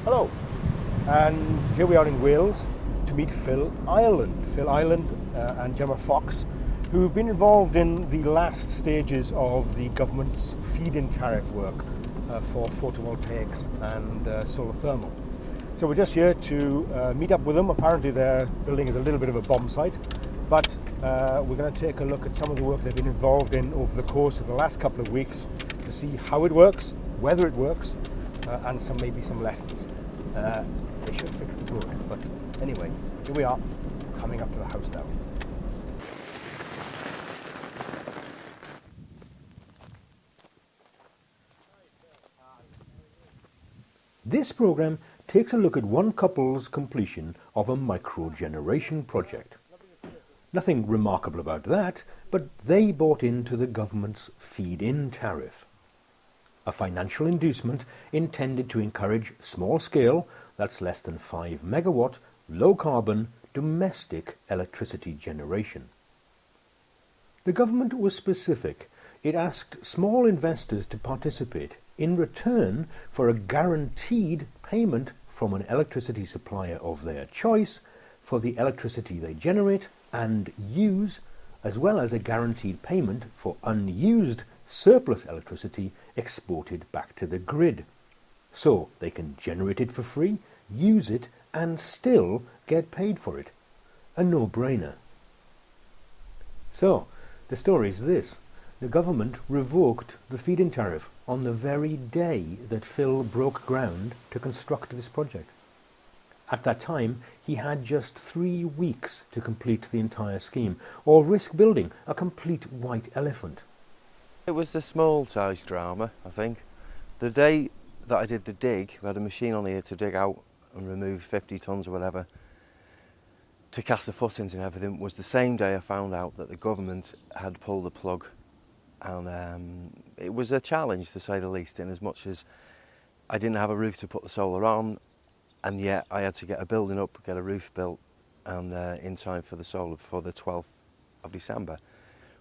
Hello, and here we are in Wales to meet Phil Ireland. Phil Ireland and Gemma Fox, who've been involved in the last stages of the government's Feed In Tariff work for photovoltaics and solar thermal. So we're just here to meet up with them. Apparently their building is a little bit of a bomb site, but we're going to take a look at some of the work they've been involved in over the course of the last couple of weeks to see how it works, whether it works, and maybe some lessons. They should fix the road, but anyway, here we are, coming up to the house now. This programme takes a look at one couple's completion of a micro-generation project. Nothing remarkable about that, but they bought into the government's Feed-In Tariff, a financial inducement intended to encourage small-scale, that's less than 5 megawatt, low-carbon, domestic electricity generation. The government was specific. It asked small investors to participate in return for a guaranteed payment from an electricity supplier of their choice for the electricity they generate and use, as well as a guaranteed payment for unused surplus electricity exported back to the grid. So they can generate it for free, use it, and still get paid for it. A no-brainer. So, the story is this. The government revoked the feed-in tariff on the very day that Phil broke ground to construct this project. At that time, he had just 3 weeks to complete the entire scheme, or risk building a complete white elephant. It was the small size drama, I think. The day that I did the dig, we had a machine on here to dig out and remove 50 tonnes or whatever, to cast the footings and everything, was the same day I found out that the government had pulled the plug. And it was a challenge, to say the least, in as much as I didn't have a roof to put the solar on, and yet I had to get a building up, get a roof built, and in time for the solar for the 12th of December,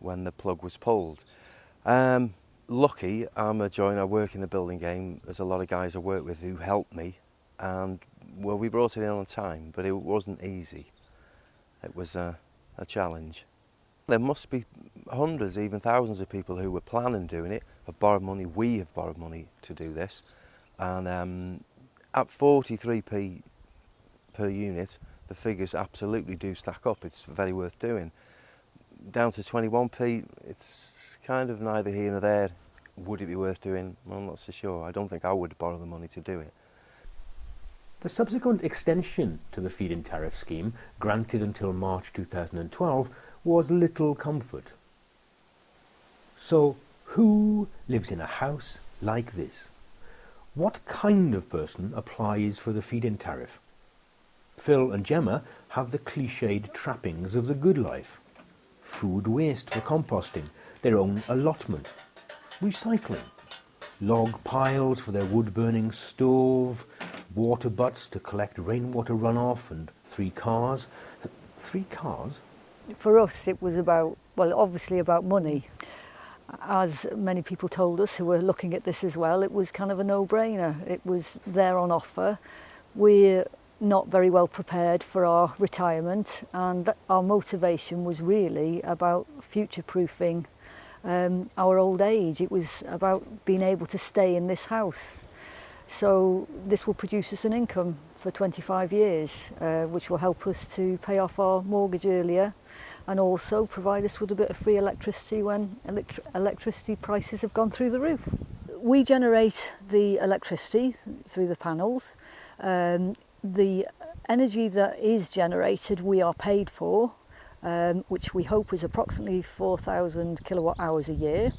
when the plug was pulled. Lucky, I'm a joiner, I work in the building game. There's a lot of guys I work with who helped me, and well, we brought it in on time, but it wasn't easy. It was a challenge. There must be hundreds, even thousands of people who were planning doing it, have borrowed money. We have borrowed money to do this, and at 43p per unit, the figures absolutely do stack up. It's very worth doing. Down to 21p, it's kind of neither here nor there. Would it be worth doing? Well, I'm not so sure. I don't think I would borrow the money to do it. The subsequent extension to the feed-in tariff scheme, granted until March 2012, was little comfort. So, who lives in a house like this? What kind of person applies for the feed-in tariff? Phil and Gemma have the cliched trappings of the good life. Food waste for composting, their own allotment, recycling, log piles for their wood-burning stove, water butts to collect rainwater runoff, and 3 cars. 3 cars? For us it was about, well, obviously about money. As many people told us who were looking at this as well, it was kind of a no-brainer. It was there on offer. We're not very well prepared for our retirement, and our motivation was really about future-proofing our old age. It was about being able to stay in this house. So this will produce us an income for 25 years, which will help us to pay off our mortgage earlier, and also provide us with a bit of free electricity when electricity prices have gone through the roof. We generate the electricity through the panels. The energy that is generated we are paid for, which we hope is approximately 4,000 kilowatt hours a year.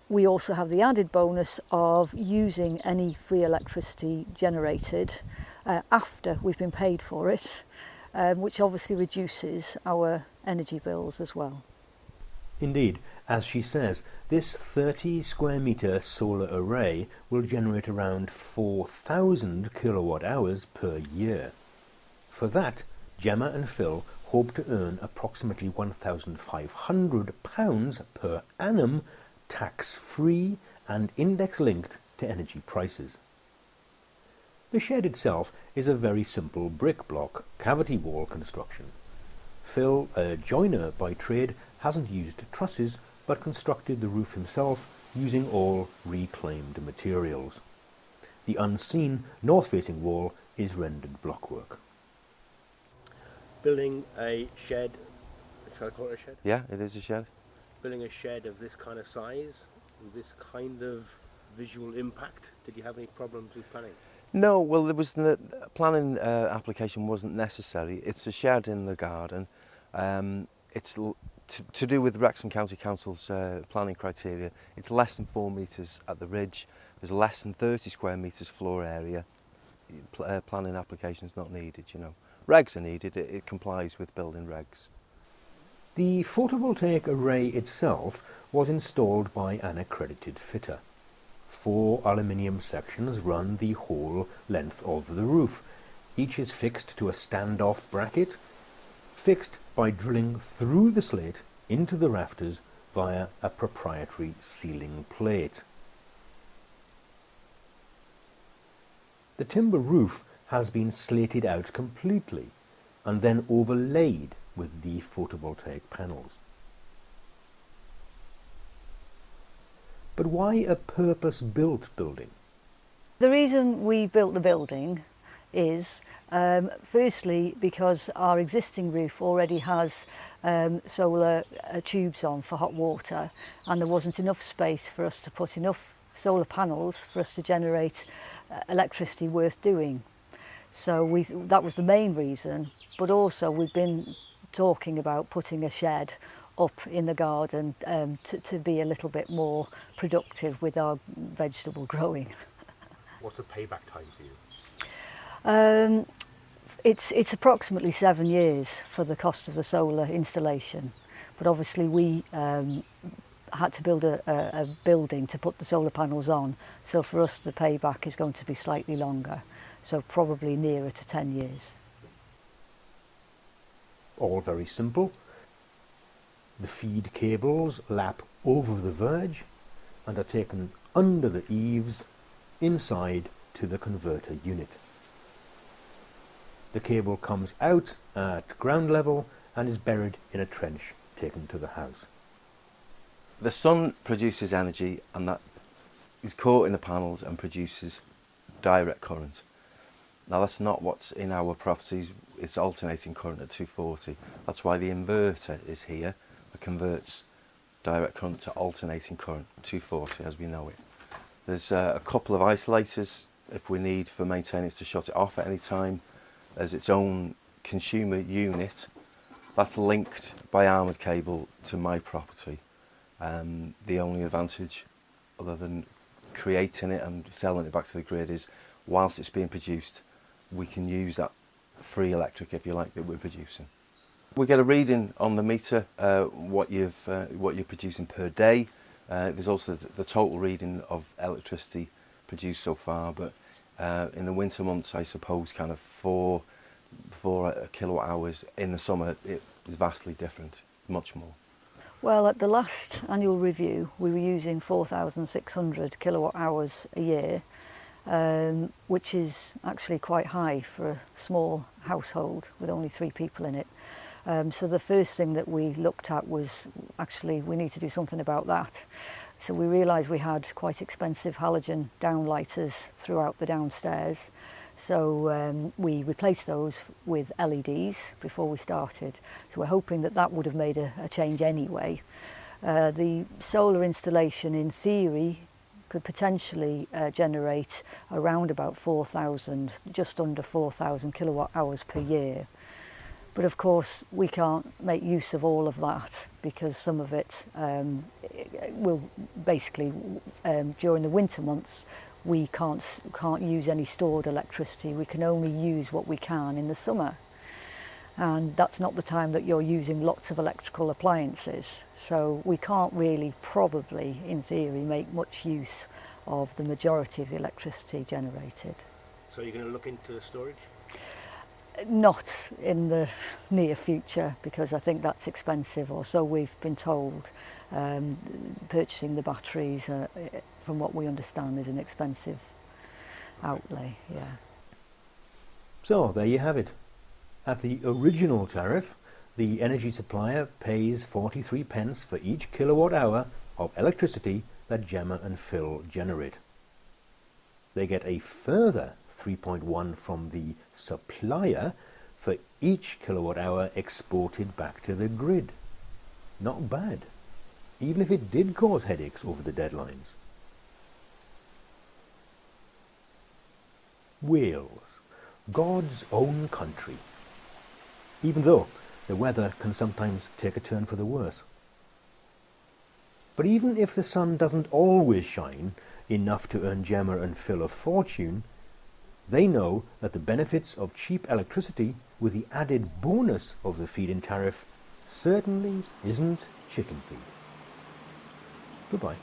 We also have the added bonus of using any free electricity generated after we've been paid for it, which obviously reduces our energy bills as well. Indeed, as she says, this 30 square metre solar array will generate around 4,000 kilowatt hours per year. For that, Gemma and Phil hope to earn approximately £1,500 per annum, tax-free and index-linked to energy prices. The shed itself is a very simple brick block cavity wall construction. Phil, a joiner by trade, hasn't used trusses but constructed the roof himself using all reclaimed materials. The unseen north-facing wall is rendered blockwork. Building a shed, shall I call it a shed? Yeah, it is a shed. Building a shed of this kind of size, with this kind of visual impact, did you have any problems with planning? No, well, there was the planning application wasn't necessary. It's a shed in the garden. It's to do with Wrexham County Council's planning criteria. It's less than 4 metres at the ridge. There's less than 30 square metres floor area. Planning application's not needed, you know. Regs are needed. It complies with building regs. The photovoltaic array itself was installed by an accredited fitter. 4 aluminium sections run the whole length of the roof. Each is fixed to a standoff bracket, fixed by drilling through the slate into the rafters via a proprietary ceiling plate. The timber roof has been slated out completely and then overlaid with the photovoltaic panels. But why a purpose-built building? The reason we built the building is firstly because our existing roof already has solar tubes on for hot water, and there wasn't enough space for us to put enough solar panels for us to generate electricity worth doing. So that was the main reason, but also we've been talking about putting a shed up in the garden to be a little bit more productive with our vegetable growing. What's the payback time for you? It's approximately 7 years for the cost of the solar installation, but obviously we had to build a building to put the solar panels on, so for us the payback is going to be slightly longer, so probably nearer to 10 years. All very simple. The feed cables lap over the verge and are taken under the eaves inside to the converter unit. The cable comes out at ground level and is buried in a trench taken to the house. The sun produces energy, and that is caught in the panels and produces direct current. Now that's not what's in our properties. It's alternating current at 240. That's why the inverter is here. That converts direct current to alternating current, 240 as we know it. There's a couple of isolators if we need for maintenance to shut it off at any time. There's its own consumer unit that's linked by armoured cable to my property. The only advantage, other than creating it and selling it back to the grid, is whilst it's being produced, we can use that free electric, if you like, that we're producing. We get a reading on the meter what you're producing per day. There's also the total reading of electricity produced so far, but in the winter months, I suppose, kind of 4 kilowatt hours. In the summer, it is vastly different, much more. Well, at the last annual review, we were using 4,600 kilowatt hours a year, which is actually quite high for a small household with only 3 people in it. So the first thing that we looked at was actually we need to do something about that. So we realised we had quite expensive halogen downlighters throughout the downstairs. So we replaced those with LEDs before we started. So we're hoping that that would have made a change anyway. The solar installation, in theory, could potentially generate around about 4,000, just under 4,000 kilowatt hours per year. But of course, we can't make use of all of that because some of it will basically, during the winter months, we can't use any stored electricity. We can only use what we can in the summer. And that's not the time that you're using lots of electrical appliances. So we can't really, probably, in theory, make much use of the majority of the electricity generated. So you're going to look into storage? Not in the near future, because I think that's expensive, or so we've been told. Purchasing the batteries, from what we understand, is an expensive outlay. Yeah. So there you have it. At the original tariff, the energy supplier pays 43 pence for each kilowatt hour of electricity that Gemma and Phil generate. They get a further 3.1 from the supplier for each kilowatt hour exported back to the grid. Not bad, even if it did cause headaches over the deadlines. Wales, God's own country. Even though the weather can sometimes take a turn for the worse. But even if the sun doesn't always shine enough to earn Gemma and Phil a fortune, they know that the benefits of cheap electricity with the added bonus of the feed-in tariff certainly isn't chicken feed. Goodbye.